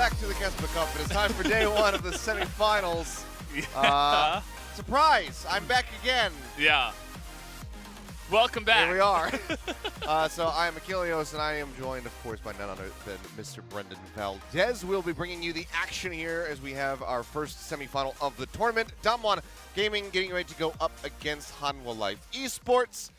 back to the KeSPA Cup. It is time for day one of the semifinals. Yeah. Surprise! I'm back again. Yeah. Welcome back. Here we are. So I am Achilleos, and I am joined, of course, by none other than Mr. Brendan Valdez. We'll be bringing you the action here as we have our first semifinal of the tournament. DAMWON Gaming getting ready to go up against Hanwha Life Esports,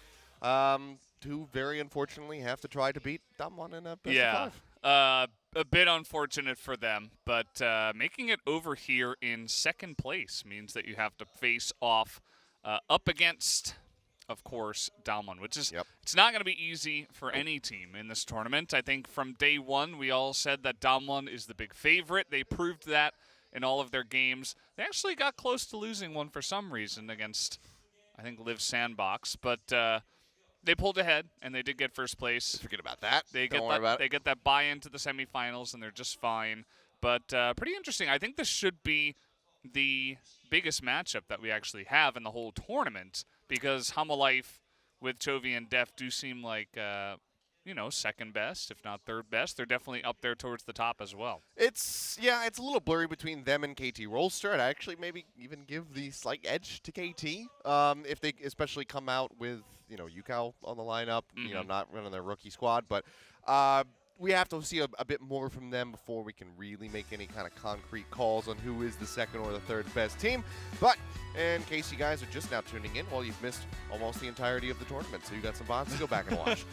who very unfortunately have to try to beat DAMWON in a best of 5. A bit unfortunate for them, but making it over here in second place means that you have to face off up against, of course, DAMWON, which is it's not going to be easy for any team in this tournament. I think from day one, we all said that DAMWON is the big favorite. They proved that in all of their games. They actually got close to losing one for some reason against, I think, Live Sandbox, but they pulled ahead, and they did get first place. Forget about that. They Don't worry about it. They get that buy-in to the semifinals, and they're just fine. But pretty interesting. I think this should be the biggest matchup that we actually have in the whole tournament, because Hanwha Life with Chovy and Def do seem like, second best, if not third best. They're definitely up there towards the top as well. It's a little blurry between them and KT Rolster. I'd actually maybe even give the slight edge to KT if they especially come out with, UCal on the lineup, not running their rookie squad. But we have to see a bit more from them before we can really make any kind of concrete calls on who is the second or the third best team. But in case you guys are just now tuning in, well, you've missed almost the entirety of the tournament, so you got some VODs to go back and watch.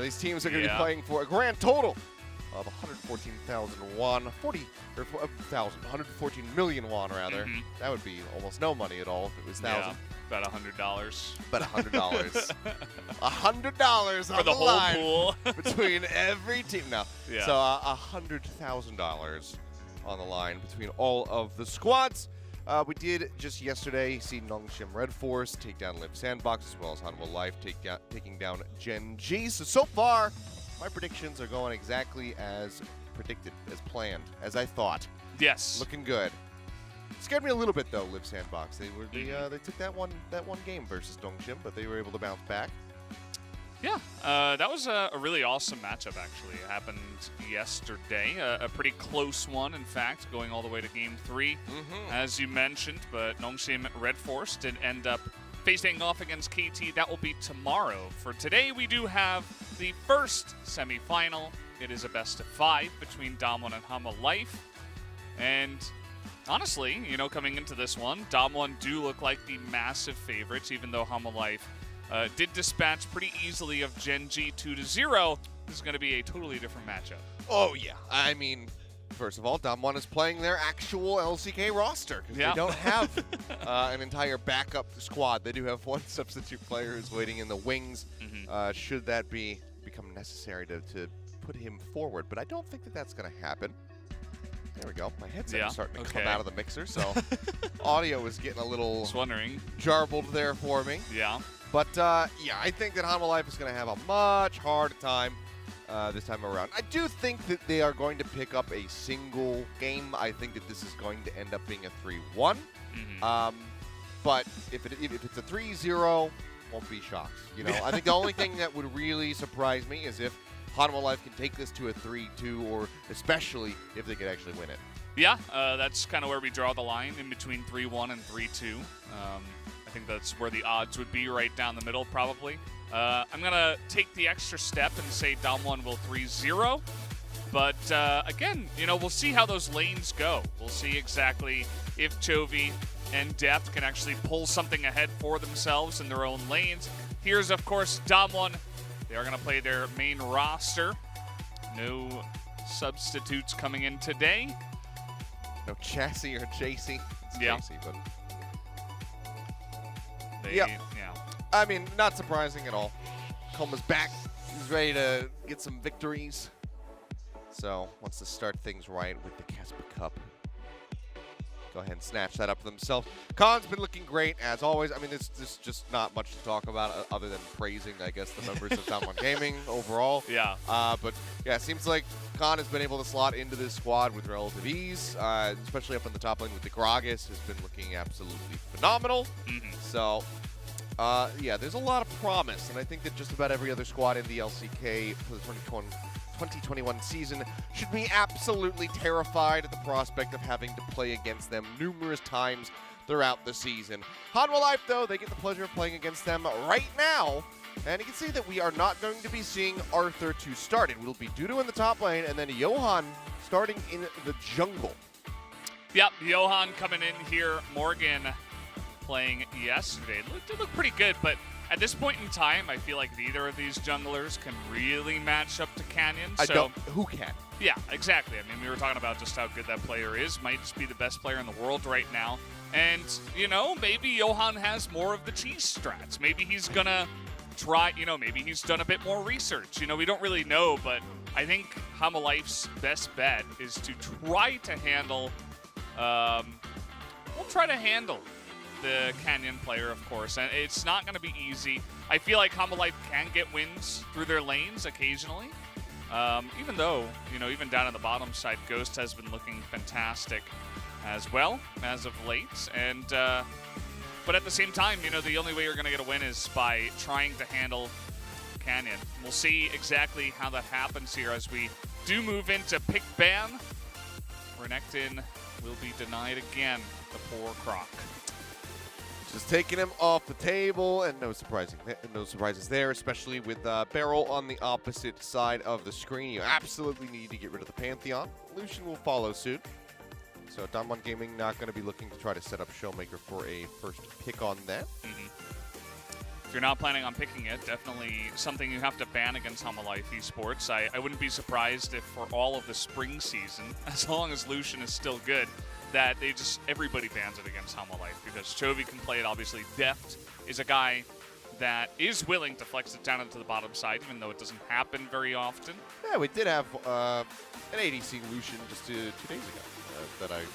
These teams are going to be playing for a grand total of 114,000 won, 114 million won rather. That would be almost no money at all if it was thousand. About $100. About $100. $100 for on the whole line pool between every team. No, Yeah. so $100,000 on the line between all of the squads. We did just yesterday see Nongshim Red Force take down Live Sandbox, as well as Hanwha Life taking down Gen G. So far, my predictions are going exactly as predicted, as planned, as I thought. Yes. Looking good. Scared me a little bit though, Live Sandbox. They took that one game versus Nongshim, but they were able to bounce back. Yeah, that was a really awesome matchup, actually. It happened yesterday. A pretty close one, in fact, going all the way to Game 3, as you mentioned. But Nongshim Red Force did end up facing off against KT. That will be tomorrow. For today, we do have the first semifinal. It is a best of 5 between DAMWON and Hanwha Life. And honestly, coming into this one, DAMWON do look like the massive favorites, even though Hanwha Life did dispatch pretty easily of Gen G 2-0. This is going to be a totally different matchup. Oh, yeah. I mean, first of all, DAMWON is playing their actual LCK roster because they don't have an entire backup squad. They do have one substitute player who's waiting in the wings should that become necessary to put him forward. But I don't think that that's going to happen. There we go. My headset is starting to come out of the mixer, so audio is getting a little jarbled there for me. Yeah. But, I think that Hanwha Life is going to have a much harder time this time around. I do think that they are going to pick up a single game. I think that this is going to end up being a 3-1. But if it's a 3-0, won't be shocked. I think the only thing that would really surprise me is if Hanwha Life can take this to a 3-2, or especially if they could actually win it. Yeah, that's kind of where we draw the line, in between 3-1 and 3-2. I think that's where the odds would be, right down the middle, probably. I'm going to take the extra step and say DAMWON will 3-0. But, again, we'll see how those lanes go. We'll see exactly if Chovy and Def can actually pull something ahead for themselves in their own lanes. Here's, of course, DAMWON. They are going to play their main roster. No substitutes coming in today. No Chassis or JC. It's JC, but I mean, not surprising at all. Koma's back. He's ready to get some victories. So wants to start things right with the KeSPA Cup. Go ahead and snatch that up for themselves. Khan's been looking great, as always. I mean, there's just not much to talk about other than praising, I guess, the members of DAMWON Gaming overall. Yeah. But, yeah, it seems like Khan has been able to slot into this squad with relative ease, especially up in the top lane with the Gragas has been looking absolutely phenomenal. So, Yeah, there's a lot of promise, and I think that just about every other squad in the LCK for the 2021 season should be absolutely terrified at the prospect of having to play against them numerous times throughout the season. Hanwha Life, though, they get the pleasure of playing against them right now, and you can see that we are not going to be seeing Arthur to start it. We'll be Dudu in the top lane, and then Johan starting in the jungle. Yep, Johan coming in here. Morgan playing yesterday. Did look pretty good, but at this point in time, I feel like neither of these junglers can really match up to Canyon. Who can? Yeah, exactly. I mean, we were talking about just how good that player is. Might just be the best player in the world right now. And, you know, maybe Johan has more of the cheese strats. Maybe he's going to try, you know, maybe he's done a bit more research. You know, we don't really know, but I think Hanwha Life's best bet is to try to handle, we'll try to handle the Canyon player, of course, and it's not going to be easy. I feel like Hanwha Life can get wins through their lanes occasionally, even though, you know, even down on the bottom side, Ghost has been looking fantastic as well as of late, and but at the same time, you know, the only way you're going to get a win is by trying to handle Canyon. We'll see exactly how that happens here as we do move into pick ban. Renekton will be denied again, the poor Croc. Just taking him off the table, and no surprises there, especially with Beryl on the opposite side of the screen. You absolutely need to get rid of the Pantheon. Lucian will follow suit. So DAMWON Gaming not going to be looking to try to set up Showmaker for a first pick on that. If you're not planning on picking it, definitely something you have to ban against Hanwha Life Esports. I wouldn't be surprised if for all of the spring season, as long as Lucian is still good, that everybody bans it against Hanwha Life, because Chovy can play it, obviously. Deft is a guy that is willing to flex it down into the bottom side, even though it doesn't happen very often. Yeah, we did have an ADC Lucian just 2 days ago that I was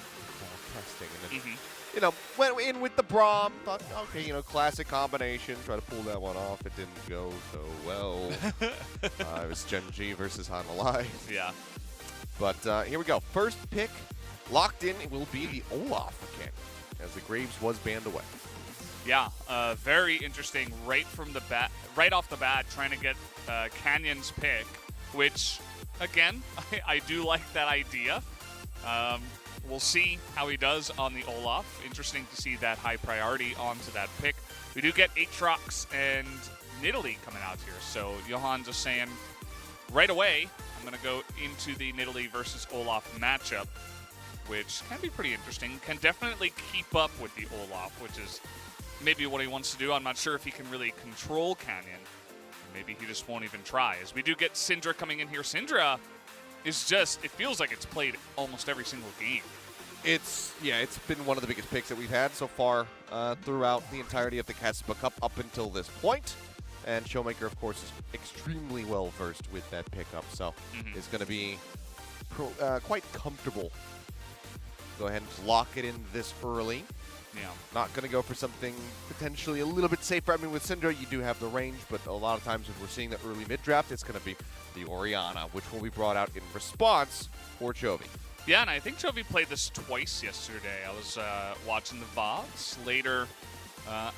testing. And then, you know, went in with the Braum, thought, okay, you know, classic combination, try to pull that one off. It didn't go so well. It was Gen G versus Hanwha Life. Yeah. But here we go. First pick. Locked in, it will be the Olaf again, as the Graves was banned away. Yeah, very interesting right off the bat, trying to get Canyon's pick, which, again, I do like that idea. We'll see how he does on the Olaf. Interesting to see that high priority onto that pick. We do get Aatrox and Nidalee coming out here, so Johan just saying, right away, I'm going to go into the Nidalee versus Olaf matchup, which can be pretty interesting. Can definitely keep up with the Olaf, which is maybe what he wants to do. I'm not sure if he can really control Canyon. Maybe he just won't even try. As we do get Syndra coming in here. Syndra is just, it feels like it's played almost every single game. It's been one of the biggest picks that we've had so far throughout the entirety of the KeSPA Cup up until this point. And Showmaker, of course, is extremely well versed with that pickup, so it's going to be quite comfortable. Go ahead and just lock it in this early. Yeah. Not going to go for something potentially a little bit safer. I mean, with Syndra, you do have the range, but a lot of times if we're seeing the early mid-draft, it's going to be the Orianna, which will be brought out in response for Chovy. Yeah, and I think Chovy played this twice yesterday. I was watching the VODs later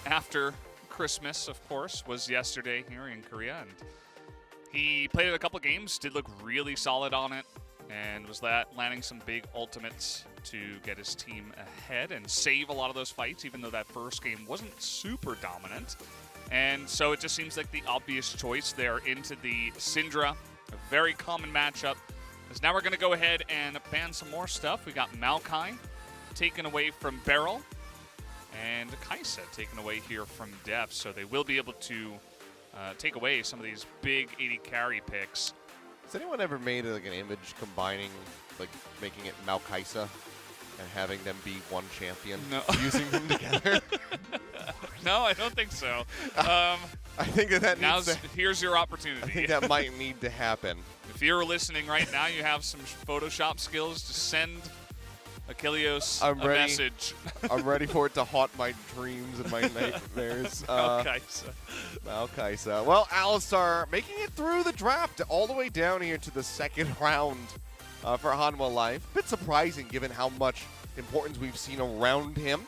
after Christmas, of course, was yesterday here in Korea, and he played it a couple games, did look really solid on it, and was landing some big ultimates to get his team ahead and save a lot of those fights, even though that first game wasn't super dominant. And so it just seems like the obvious choice there into the Syndra, a very common matchup. Because now we're going to go ahead and ban some more stuff. We got Maokai taken away from Beryl, and Kaisa taken away here from Deft. So they will be able to take away some of these big 80 carry picks. Has anyone ever made like an image combining, like making it Maokaisa and having them be one champion, using them together? No, I don't think so. I think that needs to, here's your opportunity. I think that might need to happen. If you're listening right now, you have some Photoshop skills, just send Achilleos a message. I'm ready for it to haunt my dreams and my nightmares. Maokaisa. Well, Alistar making it through the draft all the way down here to the second round for Hanwha Life. Bit surprising given how much importance we've seen around him.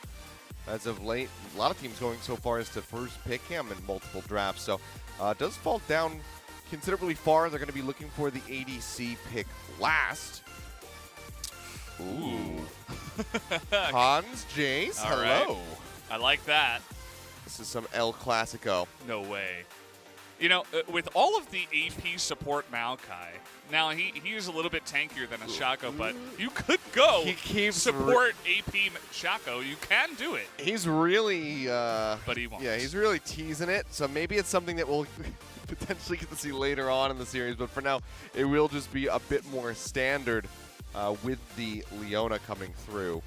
as of late. A lot of teams going so far as to first pick him in multiple drafts. So it does fall down considerably far. They're going to be looking for the ADC pick last. Ooh. Hans, Jace, All hello. right. I like that. This is some El Clasico. No way. You know, with all of the AP support Maokai, now he is a little bit tankier than a Shaco, but you could go He keeps support AP Shaco. You can do it. He's really, but he won't. Yeah, he's really teasing it. So maybe it's something that we'll potentially get to see later on in the series. But for now, it will just be a bit more standard with the Leona coming through.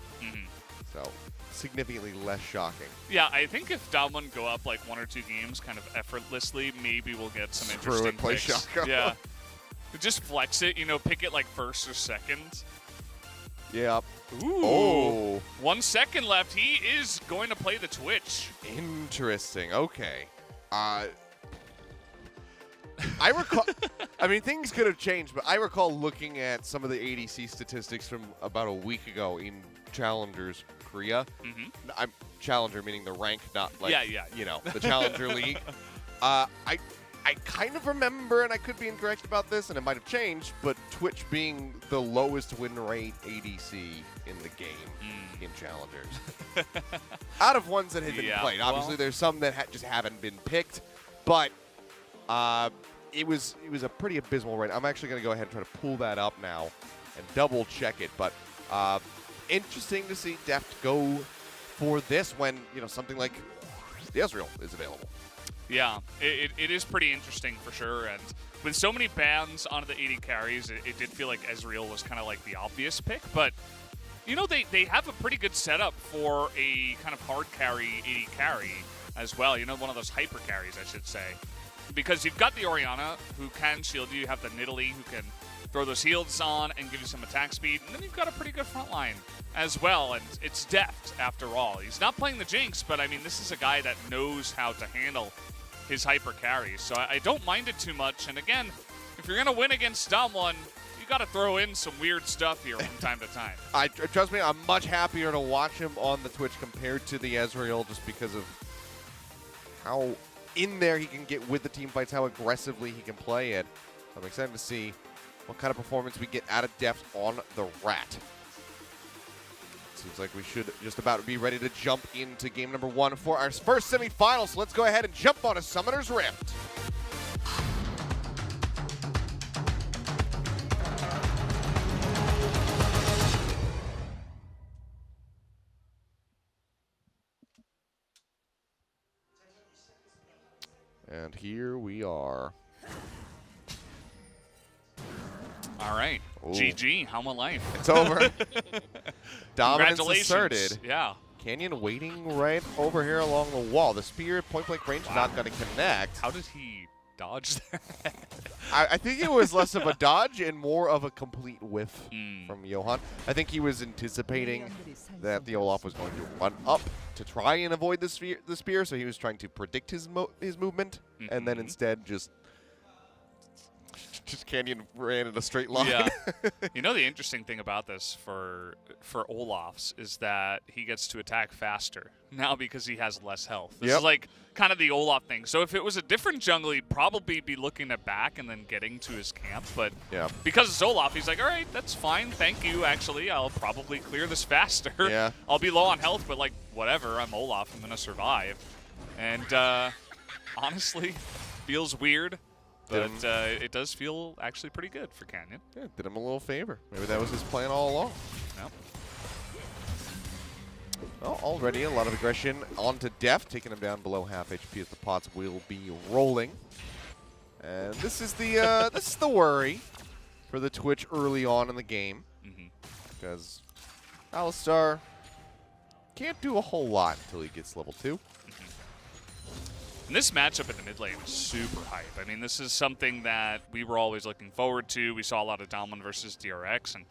So significantly less shocking. Yeah, I think if DAMWON go up like 1 or 2 games kind of effortlessly, maybe we'll get some interesting play picks. Shaco. Yeah. Just flex it, you know, pick it like first or second. Yeah. Ooh. Oh. 1 second left. He is going to play the Twitch. Interesting. Okay. I recall, I mean, things could have changed, but I recall looking at some of the ADC statistics from about a week ago in Challengers Korea. I'm Challenger meaning the rank, not like, you know, the Challenger League. I kind of remember, and I could be incorrect about this, and it might have changed, but Twitch being the lowest win rate ADC in the game in Challengers. Out of ones that had been played. Obviously, there's some that just haven't been picked, but it was a pretty abysmal rate. I'm actually going to go ahead and try to pull that up now and double check it, but interesting to see Deft go for this when, you know, something like the Ezreal is available. Yeah, it is pretty interesting for sure. And with so many bans onto the AD carries, it did feel like Ezreal was kind of like the obvious pick. But, you know, they have a pretty good setup for a kind of hard carry AD carry as well. You know, one of those hyper carries, I should say. Because you've got the Orianna, who can shield you. You have the Nidalee, who can throw those shields on and give you some attack speed. And then you've got a pretty good front line as well. And it's Deft, after all. He's not playing the Jinx, but, I mean, this is a guy that knows how to handle his hyper carries. So I don't mind it too much. And, again, if you're going to win against DAMWON, you got to throw in some weird stuff here from time to time. Trust me, I'm much happier to watch him on the Twitch compared to the Ezreal just because of how in there he can get with the team fights, how aggressively he can play it. I'm excited to see what kind of performance we get out of Deft on the Rat. Seems like we should just about be ready to jump into game number 1 for our first semifinal. So let's go ahead and jump on a Summoner's Rift. And here we are. All right. Ooh. GG. Hanwha life. It's over. Dominance Congratulations. asserted. Yeah. Canyon waiting right over here along the wall. The spear at point-blank range not going to connect. How did he dodge that? I think it was less of a dodge and more of a complete whiff from Johan. I think he was anticipating that the Olaf was going to run up to try and avoid the spear, so he was trying to predict his movement, and then instead just Canyon ran in a straight line. Yeah. You know, the interesting thing about this for Olaf's is that he gets to attack faster now because he has less health. This is like kind of the Olaf thing. So if it was a different jungle, he'd probably be looking at back and then getting to his camp. But because it's Olaf, he's like, all right, that's fine. Thank you, actually. I'll probably clear this faster. Yeah. I'll be low on health, but, like, whatever. I'm Olaf. I'm going to survive. And honestly, feels weird. But it does feel actually pretty good for Canyon. Yeah, did him a little favor. Maybe that was his plan all along. Yep. Well, already a lot of aggression onto Deft, taking him down below half HP as the pots will be rolling. And this is the this is the worry for the Twitch early on in the game, because Alistar can't do a whole lot until he gets level 2. And this matchup in the mid lane is super hype. I mean, this is something that we were always looking forward to. We saw a lot of DAMWON versus DRX and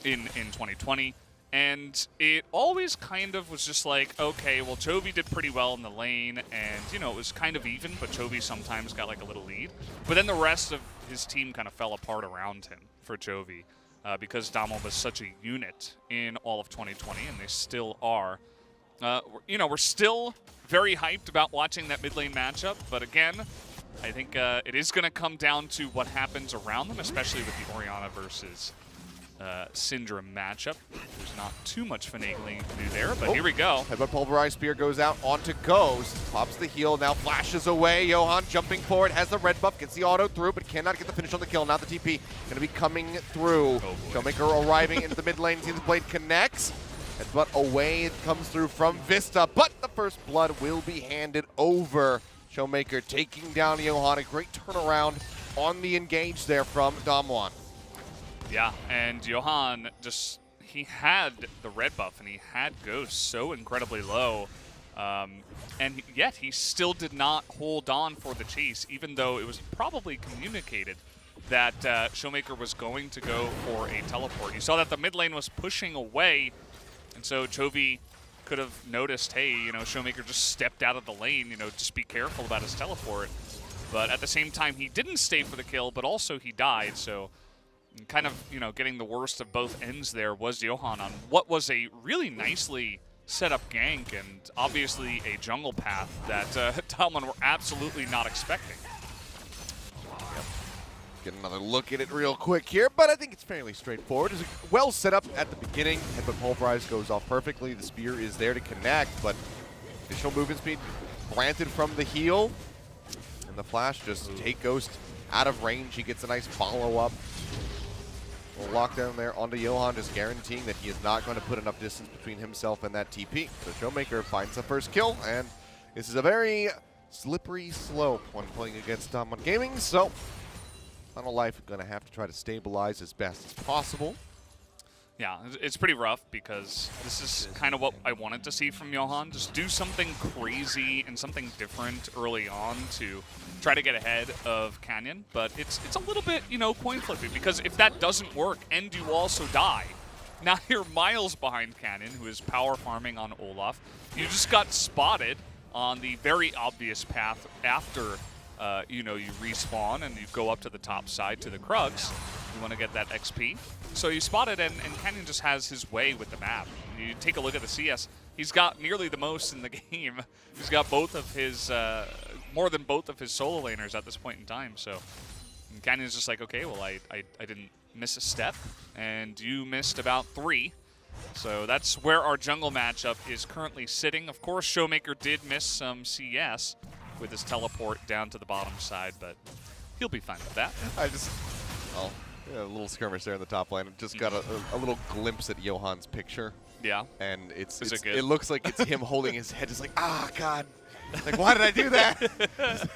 in 2020. And it always kind of was just like, okay, well, Chovy did pretty well in the lane, and, you know, it was kind of even, but Chovy sometimes got, like, a little lead. But then the rest of his team kind of fell apart around him for Chovy because DAMWON was such a unit in all of 2020, and they still are. You know, we're still very hyped about watching that mid lane matchup, but again, I think it is going to come down to what happens around them, especially with the Orianna versus Syndrome matchup. There's not too much finagling to do there, but here we go. Headbutt Pulverized Spear goes out onto Ghost. Pops the heal, now flashes away. Johan jumping forward, has the red buff, gets the auto through, but cannot get the finish on the kill. Now the TP going to be coming through. Showmaker arriving into the mid lane. Seems Blade connects. Headbutt away, it comes through from Vista, but the first blood will be handed over. Showmaker taking down Johan. A great turnaround on the engage there from DAMWON. Yeah, and Johan just, he had the red buff and he had Ghost so incredibly low. And yet he still did not hold on for the chase, even though it was probably communicated that Showmaker was going to go for a teleport. You saw that the mid lane was pushing away, and so Chovy could have noticed, hey, you know, Showmaker just stepped out of the lane, you know, just be careful about his teleport. But at the same time, he didn't stay for the kill, but also he died, so kind of, you know, getting the worst of both ends there was Johan on what was a really nicely set up gank and obviously a jungle path that DAMWON were absolutely not expecting. Get another look at it real quick here, but I think it's fairly straightforward. It's well set up at the beginning. Headbutt Pulverize goes off perfectly. The spear is there to connect, but additional movement speed granted from the heal. And the flash just take Ghost out of range. He gets a nice follow-up. Little lockdown there onto Johan, just guaranteeing that he is not going to put enough distance between himself and that TP. So Showmaker finds the first kill, and this is a very slippery slope when playing against DAMWON Gaming, so Final Life going to have to try to stabilize as best as possible. Yeah, it's pretty rough because this is kind of what I wanted to see from Johan. Just do something crazy and something different early on to try to get ahead of Canyon. But it's a little bit, you know, coin flipping, because if that doesn't work and you also die, now you're miles behind Canyon, who is power farming on Olaf. You just got spotted on the very obvious path after, you know, you respawn and you go up to the top side to the Krugs. You want to get that XP. So you spot it, and Canyon just has his way with the map. You take a look at the CS. He's got nearly the most in the game. He's got both of his, more than both of his solo laners at this point in time. So Canyon's just like, okay, well, I didn't miss a step, and you missed about 3. So that's where our jungle matchup is currently sitting. Of course, Showmaker did miss some CS with his teleport down to the bottom side, but he'll be fine with that. Oh. Yeah, a little skirmish there in the top lane. Just got a little glimpse at Johan's picture. Yeah. And it looks like it's him holding his head, just like, ah, God. Like, why did I do that?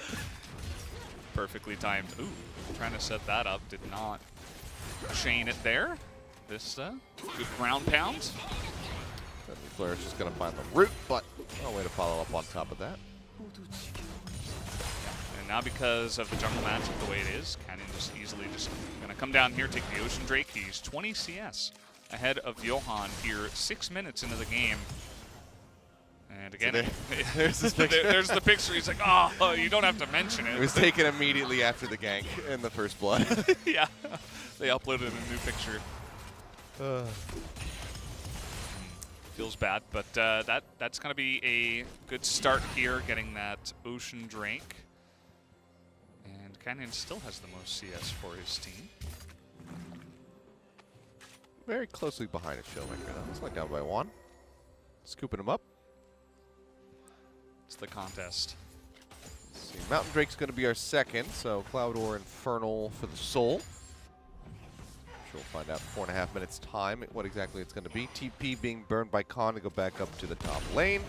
Perfectly timed. Ooh, trying to set that up. Did not chain it there. This good ground pound. Flare is just going to find the root, but no way to follow up on top of that. Now because of the jungle matchup the way it is, Canyon just easily just going to come down here, take the Ocean Drake. He's 20 CS ahead of Johan here, 6 minutes into the game. And again, so there's this picture. There's the picture. He's like, oh, you don't have to mention it. It was taken immediately after the gank in the first blood. Yeah, they uploaded a new picture. Feels bad, but that's going to be a good start here, getting that Ocean Drake. Canyon still has the most CS for his team. Very closely behind his Showmaker now. It's not down by 1. Scooping him up. It's the contest. Let's see. Mountain Drake's going to be our second, so Cloud or Infernal for the Soul. We'll find out in 4.5 minutes time what exactly it's going to be. TP being burned by Khan to go back up to the top lane.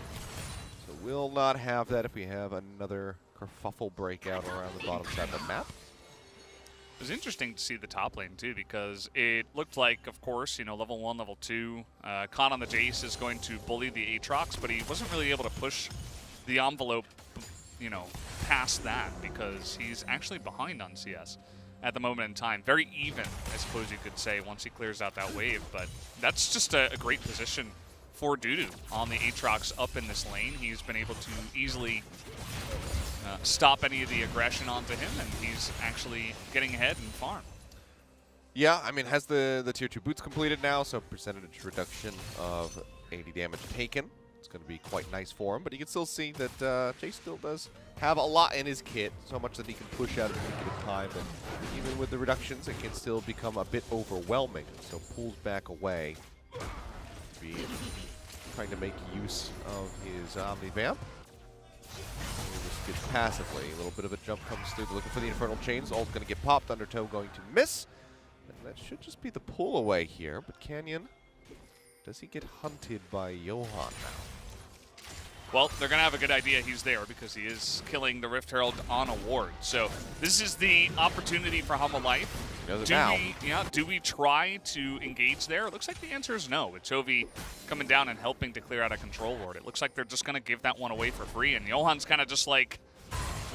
So we'll not have that if we have another kerfuffle breakout around the bottom side of the map. It was interesting to see the top lane too, because it looked like, of course, you know, level 1, level 2, Khan on the Jace is going to bully the Aatrox, but he wasn't really able to push the envelope, you know, past that, because he's actually behind on CS at the moment in time. Very even, I suppose you could say, once he clears out that wave, but that's just a great position for Dudu on the Aatrox up in this lane. He's been able to easily stop any of the aggression onto him, and he's actually getting ahead in farm. Yeah, I mean, has the tier 2 boots completed now, so percentage reduction of 80 damage taken. It's going to be quite nice for him, but you can still see that Jay still does have a lot in his kit, so much that he can push out at a time, and even with the reductions, it can still become a bit overwhelming, so pulls back away. Be trying to make use of his Omni Vamp. Just gets passively. A little bit of a jump comes through, looking for the Infernal Chains. Ult's going to get popped, Undertow going to miss. And that should just be the pull away here, but Canyon, does he get hunted by Johan now? Well, they're going to have a good idea he's there because he is killing the Rift Herald on a ward. So this is the opportunity for Hanwha Life. Do we try to engage there? It looks like the answer is no. With Chovy coming down and helping to clear out a control ward, it looks like they're just going to give that one away for free. And Johan's kind of just like,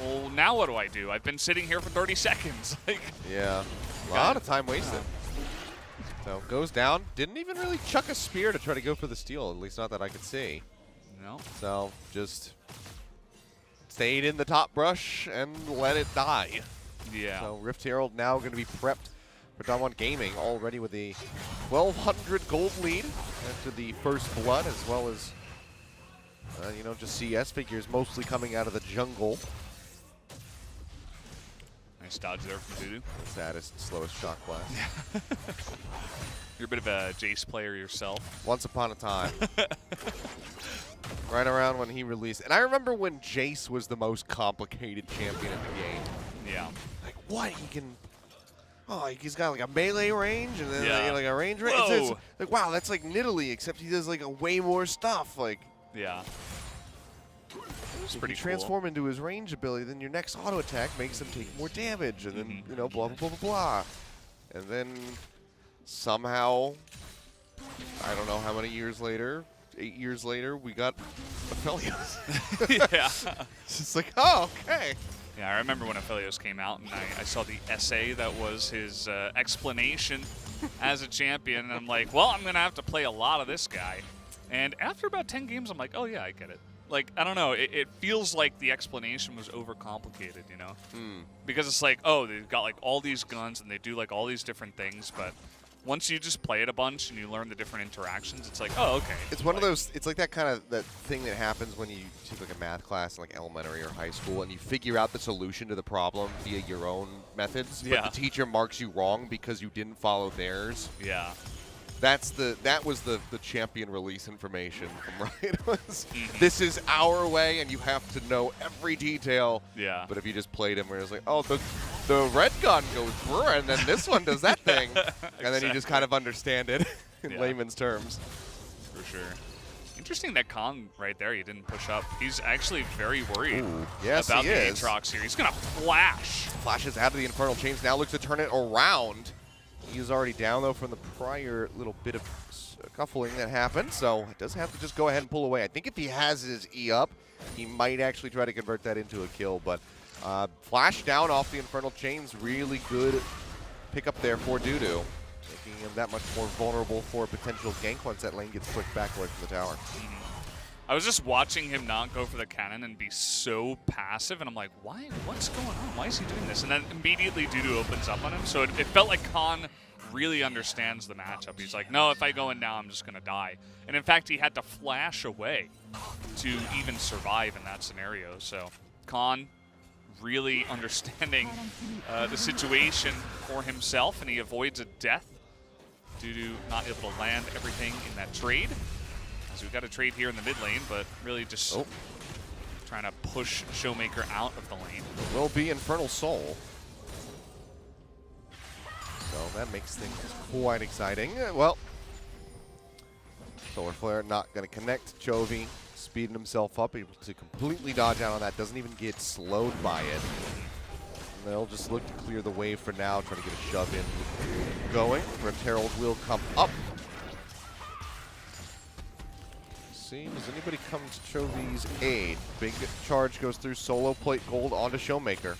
well, now what do I do? I've been sitting here for 30 seconds. Yeah, a lot of time wasted. So goes down. Didn't even really chuck a spear to try to go for the steal, at least not that I could see. No. So just stayed in the top brush and let it die. Yeah. So Rift Herald now going to be prepped for DAMWON Gaming, already with a 1,200 gold lead after the first blood, as well as, you know, just CS figures mostly coming out of the jungle. Nice dodge there from Dudu. The saddest, slowest shock blast. You're a bit of a Jace player yourself. Once upon a time. Right around when he released. And I remember when Jace was the most complicated champion in the game. Yeah. Like, what? He can... Oh, he's got like a melee range and then like a range range. It's like, wow, that's like Nidalee, except he does like a way more stuff. Like, yeah. If you transform into his range ability, then your next auto attack makes him take more damage, and then, you know, blah, blah, blah, blah, blah. And then somehow, I don't know how many years later, 8 years later, we got Aphelios. Yeah. It's just like, oh, okay. Yeah, I remember when Aphelios came out, and I saw the essay that was his explanation as a champion, and I'm like, well, I'm going to have to play a lot of this guy. And after about 10 games, I'm like, oh, yeah, I get it. Like, I don't know, it feels like the explanation was overcomplicated, you know? Because it's like, oh, they've got like all these guns, and they do like all these different things, but once you just play it a bunch and you learn the different interactions, it's like, oh, okay. It's one of those, it's like that kind of, that thing that happens when you take like a math class in like elementary or high school and you figure out the solution to the problem via your own methods, but the teacher marks you wrong because you didn't follow theirs. Yeah. That was the champion release information from Riot. Was this is our way and you have to know every detail. Yeah. But if you just played him where it's like, oh, the red gun goes through and then this one does that thing. And then you just kind of understand it in layman's terms. For sure. Interesting that Kong right there, he didn't push up. He's actually very worried about the Aatrox here. He's going to flash. Flashes out of the Infernal Chains, now looks to turn it around. He's already down, though, from the prior little bit of scuffling that happened, so it does have to just go ahead and pull away. I think if he has his E up, he might actually try to convert that into a kill, but flash down off the Infernal Chains, really good pickup there for Dudu, making him that much more vulnerable for a potential gank once that lane gets pushed back away from the tower. I was just watching him not go for the cannon and be so passive, and I'm like, why? What's going on? Why is he doing this? And then immediately Dudu opens up on him, so it felt like Khan really understands the matchup. He's like, no, if I go in now, I'm just going to die. And in fact, he had to flash away to even survive in that scenario. So Khan really understanding the situation for himself, and he avoids a death due to not able to land everything in that trade. So we've got a trade here in the mid lane, but really just trying to push Showmaker out of the lane. It will be Infernal Soul. So that makes things quite exciting. Well, Solar Flare not going to connect. Chovy speeding himself up, able to completely dodge out on that. Doesn't even get slowed by it. And they'll just look to clear the wave for now, trying to get a shove in going. Rift Herald will come up. Does anybody come to Chovy's aid? Big charge goes through, solo plate gold onto Showmaker.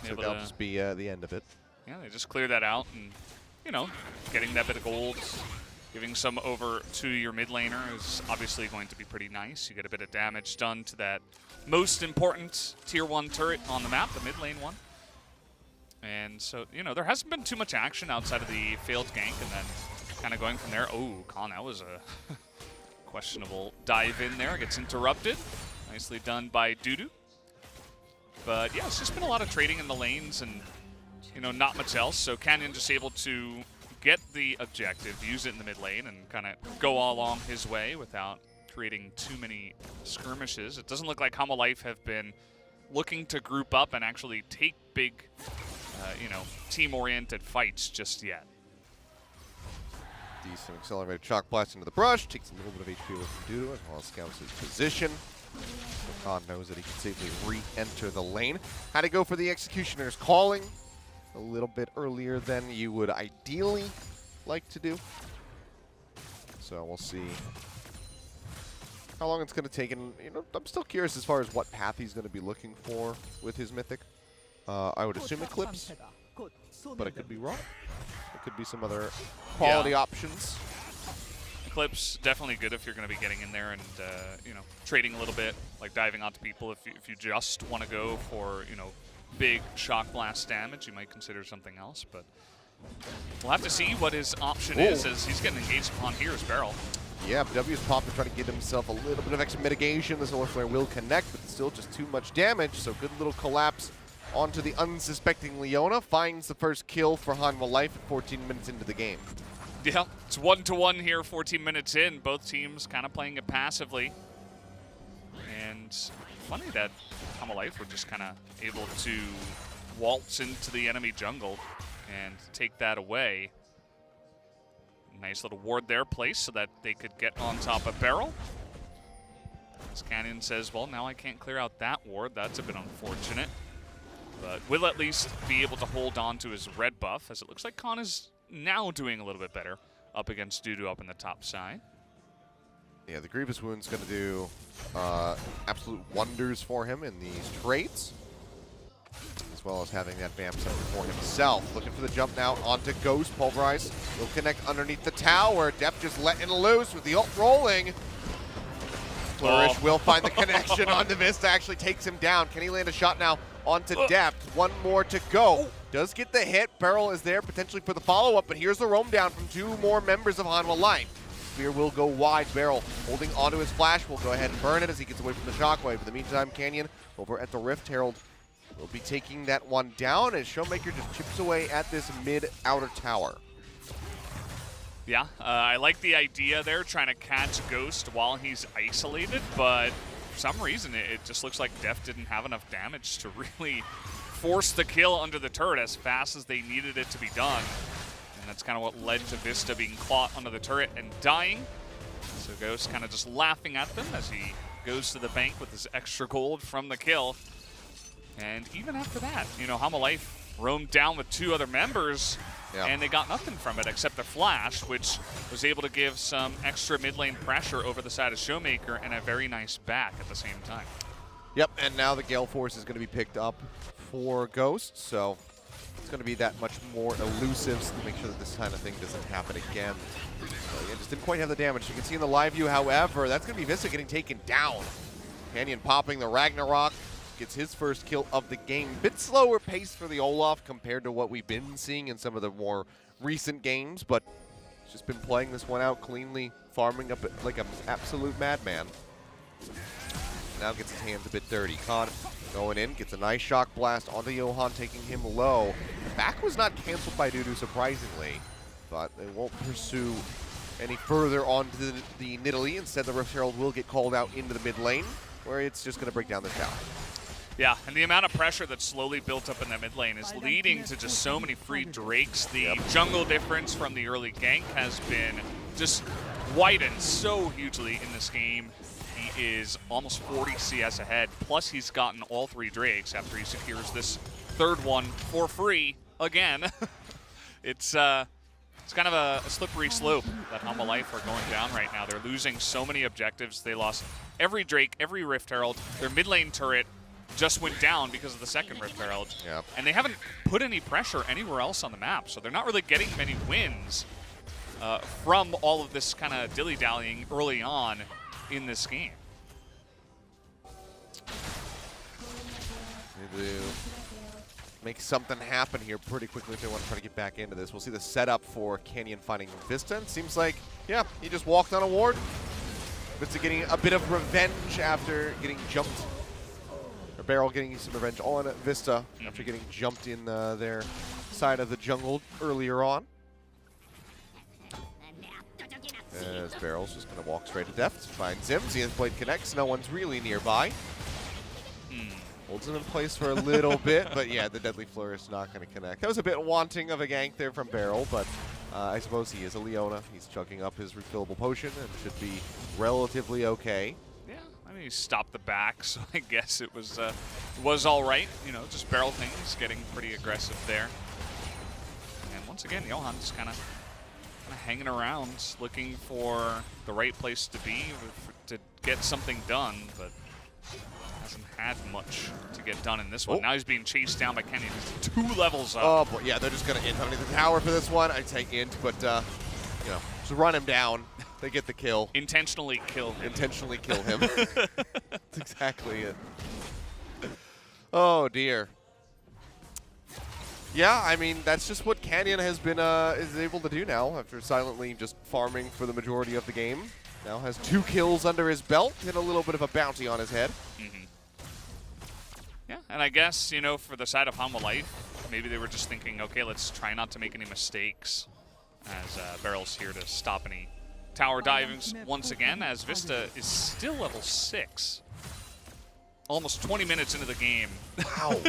So that'll just be the end of it. Yeah, they just clear that out, and, you know, getting that bit of gold, giving some over to your mid laner is obviously going to be pretty nice. You get a bit of damage done to that most important tier 1 turret on the map, the mid lane one. And so, you know, there hasn't been too much action outside of the failed gank, and then kind of going from there. Oh, Con, that was a questionable dive in there. Gets interrupted. Nicely done by Dudu. But yeah, it's just been a lot of trading in the lanes and, you know, not much else. So Canyon just able to get the objective, use it in the mid lane, and kind of go all along his way without creating too many skirmishes. It doesn't look like Hanwha Life have been looking to group up and actually take big, you know, team-oriented fights just yet. Decent accelerated shock blast into the brush, takes a little bit of HP away from Dudu as well as scouts his position. Khan knows that he can safely re-enter the lane. Had to go for the Executioner's calling a little bit earlier than you would ideally like to do. So we'll see how long it's going to take, and you know, I'm still curious as far as what path he's going to be looking for with his Mythic. I would assume Eclipse, but it could be wrong. It could be some other quality options. Eclipse definitely good if you're going to be getting in there and you know, trading a little bit, like diving onto people. If you just want to go for, you know, big shock blast damage, you might consider something else. But we'll have to see what his option is as he's getting engaged upon here as Barrel. Yeah, W's popping, trying to get himself a little bit of extra mitigation. The Solar Flare will connect, but still just too much damage. So good little collapse onto the unsuspecting Leona. Finds the first kill for Hanwha Life at 14 minutes into the game. Yeah, it's 1-1 here, 14 minutes in. Both teams kind of playing it passively. And funny that Hanwha Life were just kind of able to waltz into the enemy jungle and take that away. Nice little ward there placed so that they could get on top of Barrel. As Canyon says, well, now I can't clear out that ward. That's a bit unfortunate. But will at least be able to hold on to his red buff, as it looks like Khan is now doing a little bit better up against Dudu up in the top side. Yeah, the Grievous Wound's going to do absolute wonders for him in these trades, as well as having that Vamp Center for himself. Looking for the jump now onto Ghost. Pulverize will connect underneath the tower. Deft just letting loose with the ult rolling. Flourish will find the connection onto Vista, actually takes him down. Can he land a shot now onto Deft? One more to go. Does get the hit. Barrel is there potentially for the follow-up, but here's the roam down from two more members of Hanwha Life. Spear will go wide. Barrel holding onto his flash will go ahead and burn it as he gets away from the shockwave. In the meantime, Canyon over at the Rift Herald will be taking that one down as Showmaker just chips away at this mid-outer tower. Yeah, I like the idea there, trying to catch Ghost while he's isolated, but for some reason it just looks like Deft didn't have enough damage to really force the kill under the turret as fast as they needed it to be done. And that's kind of what led to Vista being caught under the turret and dying. So Ghost kind of just laughing at them as he goes to the bank with his extra gold from the kill. And even after that, you know, Hanwha Life roamed down with two other members, and they got nothing from it except the flash, which was able to give some extra mid lane pressure over the side of Showmaker and a very nice back at the same time. Yep, and now the Gale Force is going to be picked up for Ghost, so it's going to be that much more elusive to make sure that this kind of thing doesn't happen again. So yeah, just didn't quite have the damage. You can see in the live view, however, that's going to be Vista getting taken down. Canyon popping the Ragnarok. Gets his first kill of the game. Bit slower pace for the Olaf compared to what we've been seeing in some of the more recent games, but he's just been playing this one out cleanly, farming up like an absolute madman. Now gets his hands a bit dirty. Khan going in, gets a nice shock blast onto Johan, taking him low. The back was not canceled by Dudu, surprisingly, but they won't pursue any further onto the Nidalee. Instead, the Rift Herald will get called out into the mid lane, where it's just going to break down the tower. Yeah, and the amount of pressure that's slowly built up in that mid lane is leading to just so many free Drakes. The jungle difference from the early gank has been just widened so hugely in this game. He is almost 40 CS ahead, plus he's gotten all three Drakes after he secures this third one for free again. It's kind of a slippery slope that Hanwha Life are going down right now. They're losing so many objectives. They lost every Drake, every Rift Herald. Their mid lane turret just went down because of the second Rift Herald. Yep. And they haven't put any pressure anywhere else on the map, so they're not really getting many wins from all of this kind of dilly-dallying early on in this game. make something happen here pretty quickly if they want to try to get back into this. We'll see the setup for Canyon finding Vista. It seems like, yeah, he just walked on a ward. Vista getting a bit of revenge after getting jumped. Or Beryl getting some revenge on Vista after getting jumped in their side of the jungle earlier on. As Beryl's just going to walk straight to death. Finds him. Zenith Blade connects. No one's really nearby. Holds him in place for a little bit, but yeah, the Deadly Flourish is not going to connect. That was a bit wanting of a gank there from Beryl, but I suppose he is a Leona. He's chugging up his refillable potion and should be relatively okay. Yeah, I mean, he stopped the back, so I guess it was all right. You know, just Beryl things, getting pretty aggressive there. And once again, Johan just kind of hanging around, looking for the right place to be to get something done, but hasn't had much to get done in this one. Now he's being chased down by Kenny. He's 2 levels up. Oh, boy. Yeah, they're just going to int underneath the tower for this one. I'd say int, but, you know, just run him down. They get the kill. Intentionally kill him. Intentionally kill him. That's exactly it. Oh, dear. Yeah, I mean, that's just what Canyon has been is able to do now after silently just farming for the majority of the game. Now has 2 kills under his belt and a little bit of a bounty on his head. Yeah, and I guess, you know, for the side of Hanwha Life, maybe they were just thinking, okay, let's try not to make any mistakes as Beryl's here to stop any tower divings once again, as Vista is still level 6. Almost 20 minutes into the game. Wow.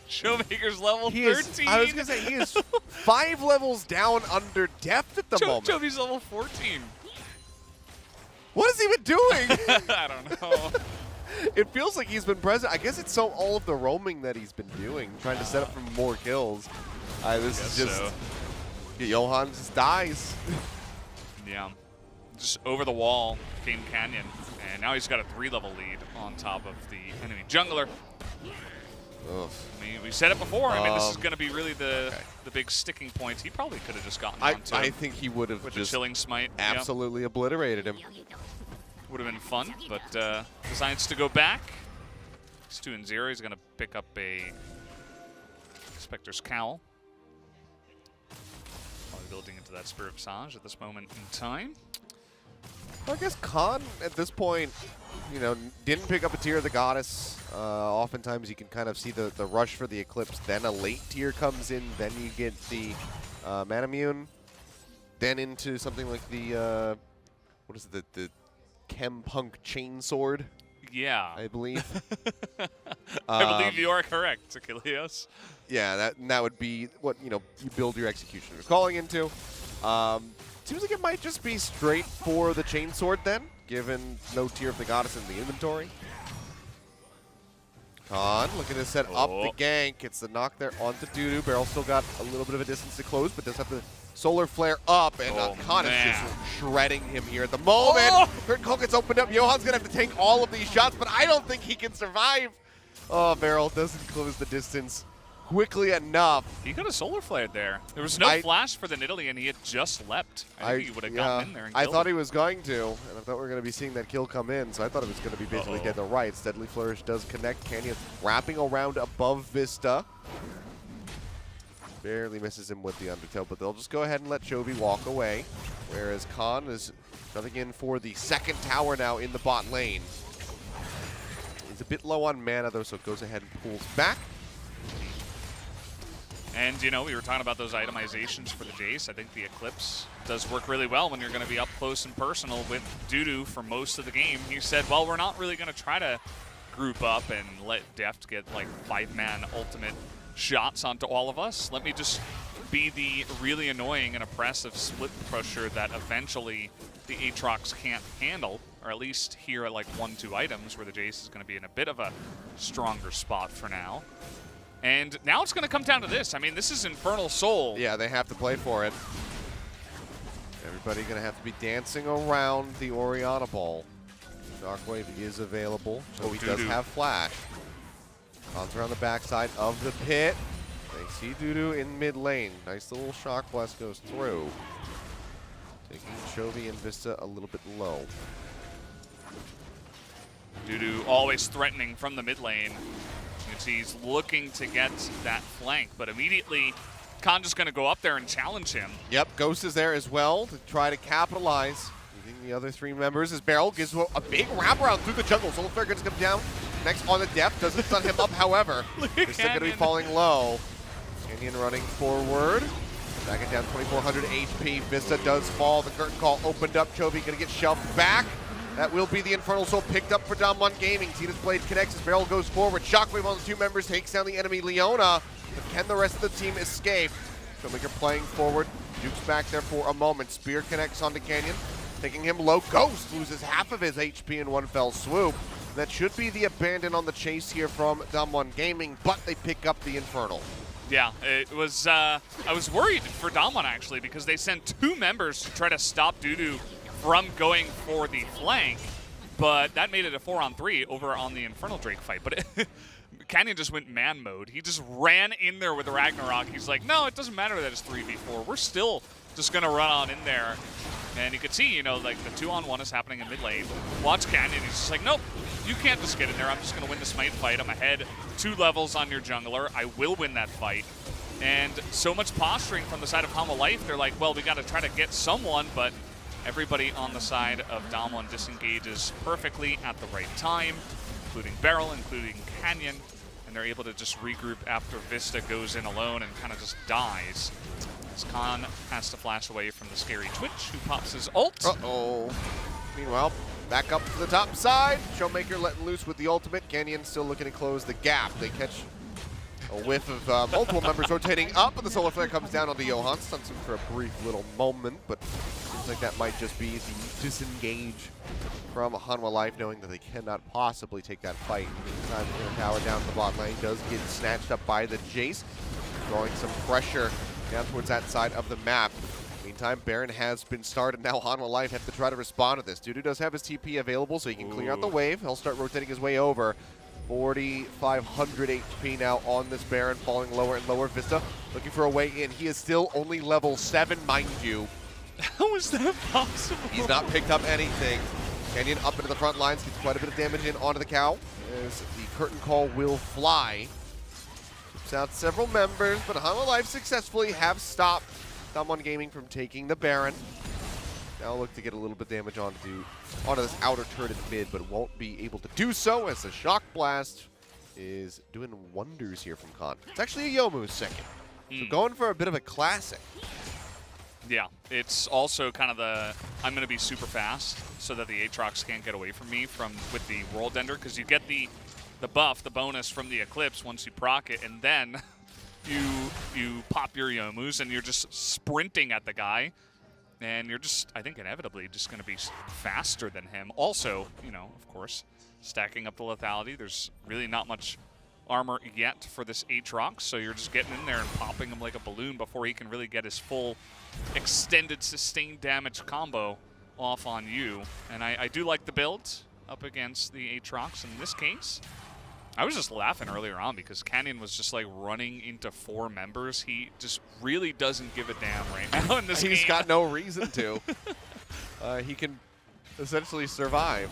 Showmaker's level 13. I was going to say, he is 5 levels down under depth at the moment. Chovy's level 14. What has he been doing? I don't know. It feels like he's been present. I guess it's all of the roaming that he's been doing, trying to set up for more kills. This is just... So. Johan just dies. Yeah. Just over the wall came Canyon, and now he's got a 3-level lead on top of the enemy jungler. Ugh. I mean, we said it before. I mean, this is going to be really the big sticking point. He probably could have just gotten onto I think he would have just chilling smite. Absolutely obliterated him. Would have been fun, but decides to go back. He's 2-0. He's going to pick up a Spectre's Cowl. Probably building into that Spirit Visage at this moment in time. Well, I guess Khan, at this point, you know, didn't pick up a tier of the Goddess. Oftentimes you can kind of see the rush for the Eclipse, then a late tier comes in, then you get the Manamune, then into something like the, what is it, the Chem Punk Chainsword? Yeah. I believe. I believe you are correct, Achilles. Yeah, that would be what, you know, you build your Executioner's Calling into. Seems like it might just be straight for the Chainsword then, given no tier of the Goddess in the inventory. Khan looking to set up the gank. It's the knock there onto Dudu. Beryl still got a little bit of a distance to close, but does have the Solar Flare up, and Khan is just shredding him here at the moment. Curtain Call gets opened up. Johan's going to have to tank all of these shots, but I don't think he can survive. Oh, Beryl doesn't close the distance quickly enough. He got a Solar Flare there. There was no flash for the Nidalee, and he had just leapt. I think he would have gotten in there and killed I thought he was going to, and I thought we were going to be seeing that kill come in, so I thought it was going to be basically dead to rights. Deadly Flourish does connect. Canyon wrapping around above Vista. Barely misses him with the Undertow, but they'll just go ahead and let Chovy walk away, whereas Khan is coming in for the second tower now in the bot lane. He's a bit low on mana, though, so goes ahead and pulls back. And, you know, we were talking about those itemizations for the Jace. I think the Eclipse does work really well when you're going to be up close and personal with Dudu for most of the game. He said, well, we're not really going to try to group up and let Deft get, like, 5-man ultimate shots onto all of us. Let me just be the really annoying and oppressive split pusher that eventually the Aatrox can't handle, or at least here at, like, 1-2 items where the Jace is going to be in a bit of a stronger spot for now. And now it's going to come down to this. I mean, this is Infernal Soul. Yeah, they have to play for it. Everybody going to have to be dancing around the Orianna ball. Shockwave is available, so he does have flash. Khan's around the backside of the pit. They see Dudu in mid lane. Nice little Shock Blast goes through. Taking Chovy and Vista a little bit low. Dudu always threatening from the mid lane. can see he's looking to get that flank, but immediately Khan just going to go up there and challenge him. Yep, Ghost is there as well to try to capitalize. Leaving the other 3 members as Beryl gives a big wraparound through the jungle. Soulflare going to come down next on the depth. Doesn't stun him up, however. He's still going to be falling low. Canyon running forward. Back it down 2,400 HP. Vista does fall. The curtain call opened up. Chovy going to get shoved back. That will be the Infernal Soul picked up for DAMWON Gaming. Zenith's Blade connects as Beryl goes forward. Shockwave on the 2 members takes down the enemy Leona. But can the rest of the team escape? Showmaker playing forward. Duke's back there for a moment. Spear connects onto Canyon, taking him low. Ghost loses half of his HP in one fell swoop. That should be the abandon on the chase here from DAMWON Gaming, but they pick up the Infernal. Yeah, it was. I was worried for DAMWON actually because they sent 2 members to try to stop Dudu from going for the flank, but that made it a 4-on-3 over on the Infernal Drake fight. But Canyon just went man mode. He just ran in there with the Ragnarok. He's like, no, it doesn't matter that it's 3v4. We're still just going to run on in there. And you can see, you know, like the 2-on-1 is happening in mid lane. Watch Canyon. He's just like, nope, you can't just get in there. I'm just going to win the smite fight. I'm ahead 2 levels on your jungler. I will win that fight. And so much posturing from the side of Hanwha Life. They're like, well, we got to try to get someone, but everybody on the side of DAMWON disengages perfectly at the right time, including Beryl, including Canyon, and they're able to just regroup after Vista goes in alone and kind of just dies. As Khan has to flash away from the scary Twitch, who pops his ult. Uh-oh. Meanwhile, back up to the top side. Showmaker letting loose with the ultimate. Canyon still looking to close the gap. They catch a whiff of multiple members rotating up, and the solar flare comes down onto Johan. Stuns him for a brief little moment, but seems like that might just be the disengage from Hanwha Life, knowing that they cannot possibly take that fight. Meantime, the tower down to the bot lane does get snatched up by the Jace, drawing some pressure down towards that side of the map. Meantime, Baron has been started. Now Hanwha Life have to try to respond to this. Dudu does have his TP available, so he can clear out the wave. He'll start rotating his way over. 4,500 HP now on this Baron, falling lower and lower. Vista looking for a way in. He is still only level 7, mind you. How is that possible? He's not picked up anything. Canyon up into the front lines, gets quite a bit of damage in onto the cow. As the curtain call will fly. Keeps out several members, but Hanwha Life successfully have stopped DAMWON Gaming from taking the Baron. Now look to get a little bit of damage onto this outer turret in mid, but won't be able to do so as the Shock Blast is doing wonders here from Khan. It's actually a Youmu's second. So going for a bit of a classic. Yeah, it's also kind of the, I'm going to be super fast so that the Aatrox can't get away from me with the World Ender, because you get the buff, the bonus from the Eclipse once you proc it, and then you pop your Youmu's and you're just sprinting at the guy. And you're just, I think, inevitably just going to be faster than him. Also, you know, of course, stacking up the lethality. There's really not much armor yet for this Aatrox, so you're just getting in there and popping him like a balloon before he can really get his full extended sustained damage combo off on you. And I do like the build up against the Aatrox in this case. I was just laughing earlier on because Canyon was just like running into 4 members. He just really doesn't give a damn right now in this game. He's got no reason to. He can essentially survive.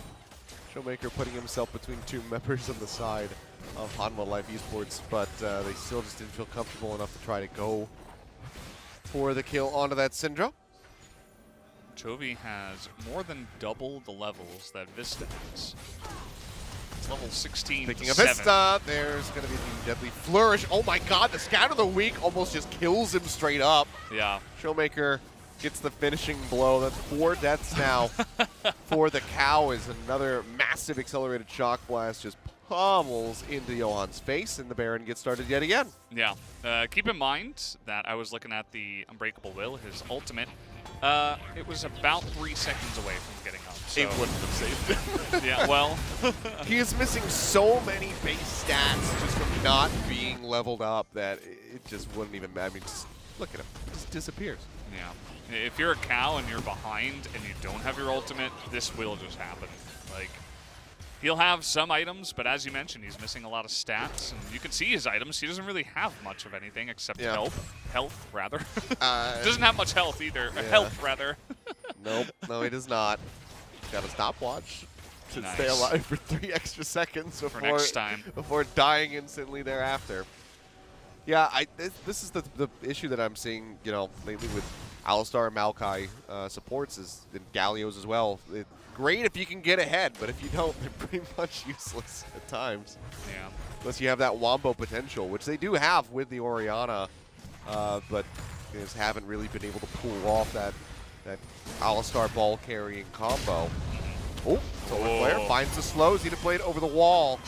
Showmaker putting himself between 2 members on the side of Hanwha Life Esports, but they still just didn't feel comfortable enough to try to go for the kill onto that Syndra. Chovy has more than double the levels that Vista has. Level 16. Picking a Vista, there's going to be the deadly flourish. Oh my god, the Scout of the Week almost just kills him straight up. Yeah. Showmaker gets the finishing blow. That's 4 deaths now for the cow, as another massive accelerated shock blast just pummels into Johan's face, and the Baron gets started yet again. Yeah. Keep in mind that I was looking at the Unbreakable Will, his ultimate. It was about 3 seconds away from getting up. So. It wouldn't have saved him. Yeah, well. He is missing so many base stats just from not being leveled up that it just wouldn't even matter. I mean, just look at him. It just disappears. Yeah. If you're a cow and you're behind and you don't have your ultimate, this will just happen. Like, he'll have some items, but as you mentioned, he's missing a lot of stats. And you can see his items. He doesn't really have much of anything except health, rather. Doesn't have much health either. Yeah. Health, rather. Nope. No, he does not. Got a stopwatch. to Nice. stay alive for 3 extra seconds before dying instantly thereafter. Yeah, this is the issue that I'm seeing, you know, lately with Alistar and Maokai supports is in Galio's as well. Great if you can get ahead, but if you don't, they're pretty much useless at times. Yeah. Unless you have that wombo potential, which they do have with the Orianna, but they just haven't really been able to pull off that Alistar ball carrying combo. Oh, Solar Flare finds the slows. He'd have played over the wall.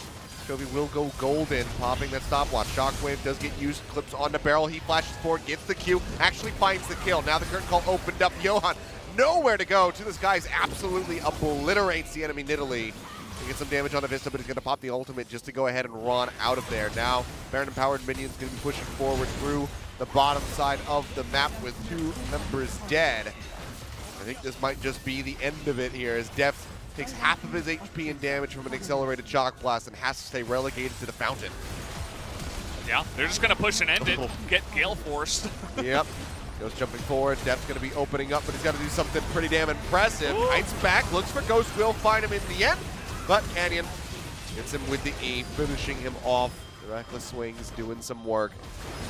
Chovy will go golden, popping that stopwatch. Shockwave does get used, clips on the barrel. He flashes forward, gets the Q, actually finds the kill. Now the curtain call opened up. Johan, nowhere to go. To this guy's absolutely obliterates the enemy Nidalee. He gets some damage on the Vista, but he's going to pop the ultimate just to go ahead and run out of there. Now, Baron-empowered minions going to be pushing forward through the bottom side of the map with 2 members dead. I think this might just be the end of it here as Deft takes half of his HP and damage from an accelerated shock blast and has to stay relegated to the fountain. Yeah, they're just going to push and end it, get Gale forced. Yep. Goes jumping forward. Deft's going to be opening up, but he's got to do something pretty damn impressive. Kites back, looks for Ghost, will find him in the end, but Canyon gets him with the E, finishing him off. The reckless swings doing some work.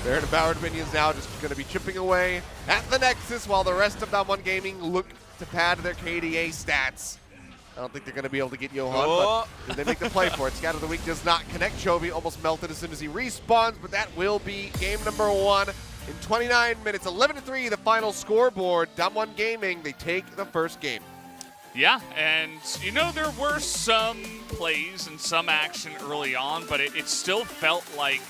Baron-empowered minions now just going to be chipping away at the Nexus while the rest of DAMWON Gaming look to pad their KDA stats. I don't think they're going to be able to get Johan, but they make the play for it. Scout of the Week does not connect. Chovy almost melted as soon as he respawns, but that will be game number 1 in 29 minutes. 11-3, the final scoreboard. DAMWON Gaming, they take the first game. Yeah, and you know, there were some plays and some action early on, but it still felt like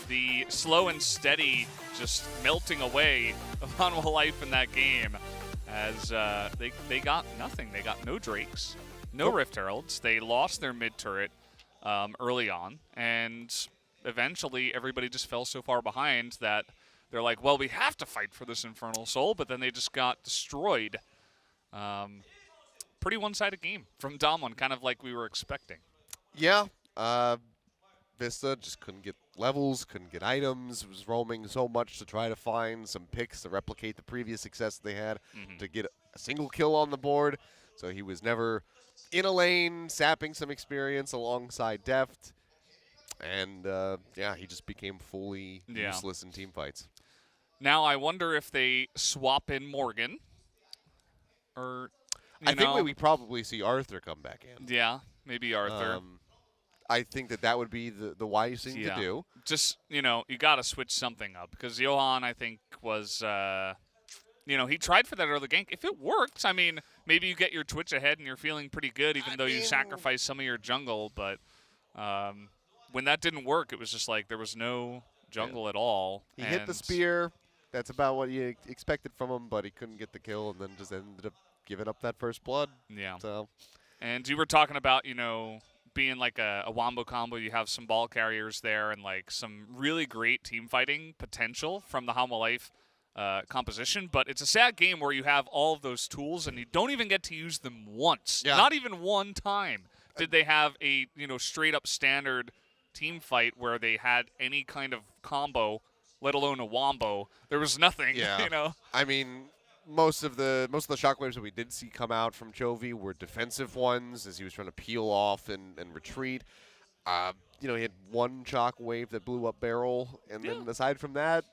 the slow and steady just melting away of Hanwha life in that game as they got nothing. They got no Drakes, no Rift Heralds. They lost their mid turret early on, and eventually everybody just fell so far behind that they're like, well, we have to fight for this Infernal Soul, but then they just got destroyed. Pretty one-sided game from DAMWON, kind of like we were expecting. Yeah, Vista just couldn't get levels, couldn't get items, was roaming so much to try to find some picks to replicate the previous success they had to get a single kill on the board. So he was never in a lane, sapping some experience alongside Deft. And, yeah, he just became fully useless in team fights. Now I wonder if they swap in Morgan. Or, I think we probably see Arthur come back in. Yeah, maybe Arthur. I think that would be the wise thing to do. Just, you know, you got to switch something up. Because Johan, I think, was, you know, he tried for that early gank. If it works, I mean, maybe you get your Twitch ahead and you're feeling pretty good, even though you sacrificed some of your jungle. But when that didn't work, it was just like there was no jungle at all. He hit the spear. That's about what you expected from him, but he couldn't get the kill and then just ended up giving up that first blood. Yeah. So. And you were talking about, you know, being like a wombo combo. You have some ball carriers there and like some really great team fighting potential from the Hanwha Life composition. But it's a sad game where you have all of those tools and you don't even get to use them once. Yeah. Not even one time did they have a, you know, straight up standard team fight where they had any kind of combo, let alone a wombo. There was nothing, you know. I mean, most of the shockwaves that we did see come out from Chovy were defensive ones as he was trying to peel off and retreat. You know, he had one shockwave that blew up barrel, and then aside from that,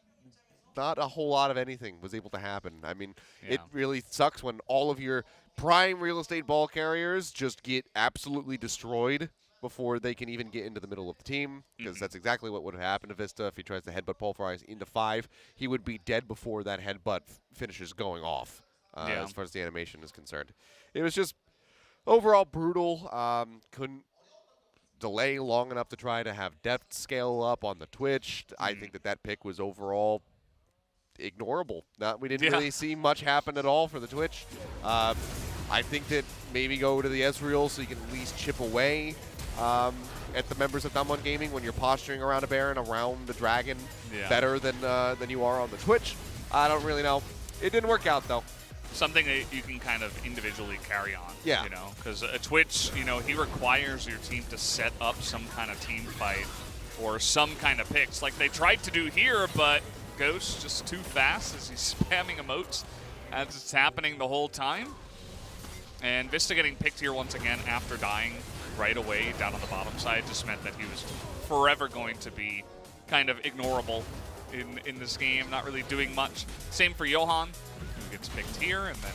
not a whole lot of anything was able to happen. I mean, it really sucks when all of your prime real estate ball carriers just get absolutely destroyed before they can even get into the middle of the team, because that's exactly what would have happened to Vista if he tries to headbutt Pulverize into 5. He would be dead before that headbutt finishes going off, as far as the animation is concerned. It was just overall brutal. Couldn't delay long enough to try to have depth scale up on the Twitch. I think that pick was overall ignorable. We didn't really see much happen at all for the Twitch. I think that maybe go to the Ezreal so you can at least chip away at the members of DAMWON Gaming when you're posturing around a Baron, around the Dragon, better than you are on the Twitch. I don't really know. It didn't work out, though. Something that you can kind of individually carry on, you know, because a Twitch, you know, he requires your team to set up some kind of team fight or some kind of picks like they tried to do here, but Ghost just too fast as he's spamming emotes as it's happening the whole time. And Vista getting picked here once again after dying right away down on the bottom side just meant that he was forever going to be kind of ignorable in this game, not really doing much. Same for Johan, who gets picked here, and then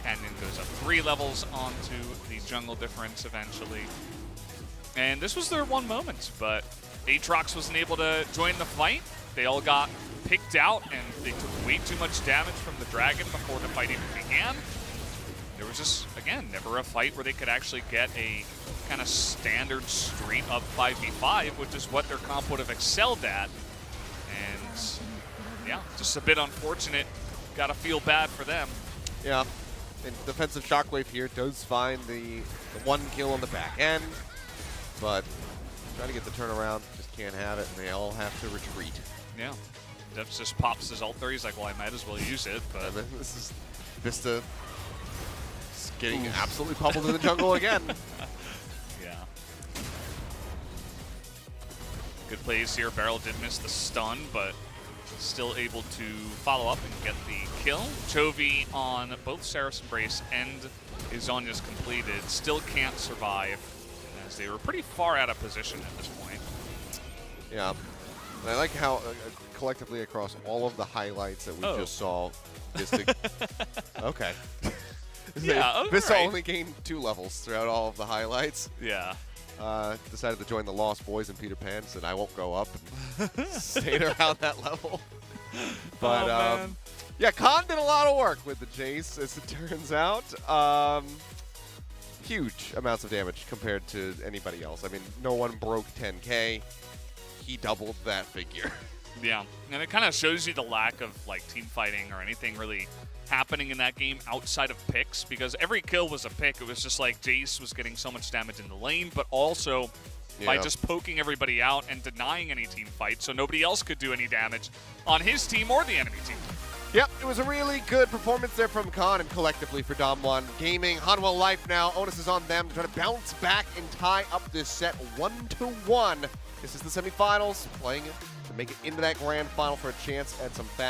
Canyon goes up 3 levels onto the jungle difference eventually. And this was their one moment, but Aatrox wasn't able to join the fight. They all got picked out, and they took way too much damage from the dragon before the fight even began. There was just, again, never a fight where they could actually get a kind of standard straight up 5v5, which is what their comp would have excelled at. And yeah, just a bit unfortunate. Gotta feel bad for them. Yeah. And defensive Shockwave here does find the 1 kill on the back end, but trying to get the turnaround, just can't have it, and they all have to retreat. Yeah. Devs just pops his ult there. He's like, well, I might as well use it, but... This is Vista getting absolutely pummeled in the jungle again. Yeah. Good plays here. Barrel did miss the stun, but still able to follow up and get the kill. Chovy on both Saracen Brace and Izonya's completed. Still can't survive, as they were pretty far out of position at this point. Yeah. And I like how collectively across all of the highlights that we just saw, Vista... okay. Yeah, Vista right. only gained 2 levels throughout all of the highlights. Yeah. Decided to join the Lost Boys in Peter Pan, said I won't go up, and stayed around that level. But yeah, Khan did a lot of work with the Jace, as it turns out. Huge amounts of damage compared to anybody else. I mean, no one broke 10K. He doubled that figure. Yeah, and it kind of shows you the lack of like team fighting or anything really happening in that game outside of picks, because every kill was a pick. It was just like Jace was getting so much damage in the lane, but also by just poking everybody out and denying any team fight, so nobody else could do any damage on his team or the enemy team. Yep, it was a really good performance there from Khan and collectively for DAMWON Gaming. Hanwha Life now, onus is on them to try to bounce back and tie up this set 1-1. This is the semifinals, playing it to make it into that grand final for a chance at some fat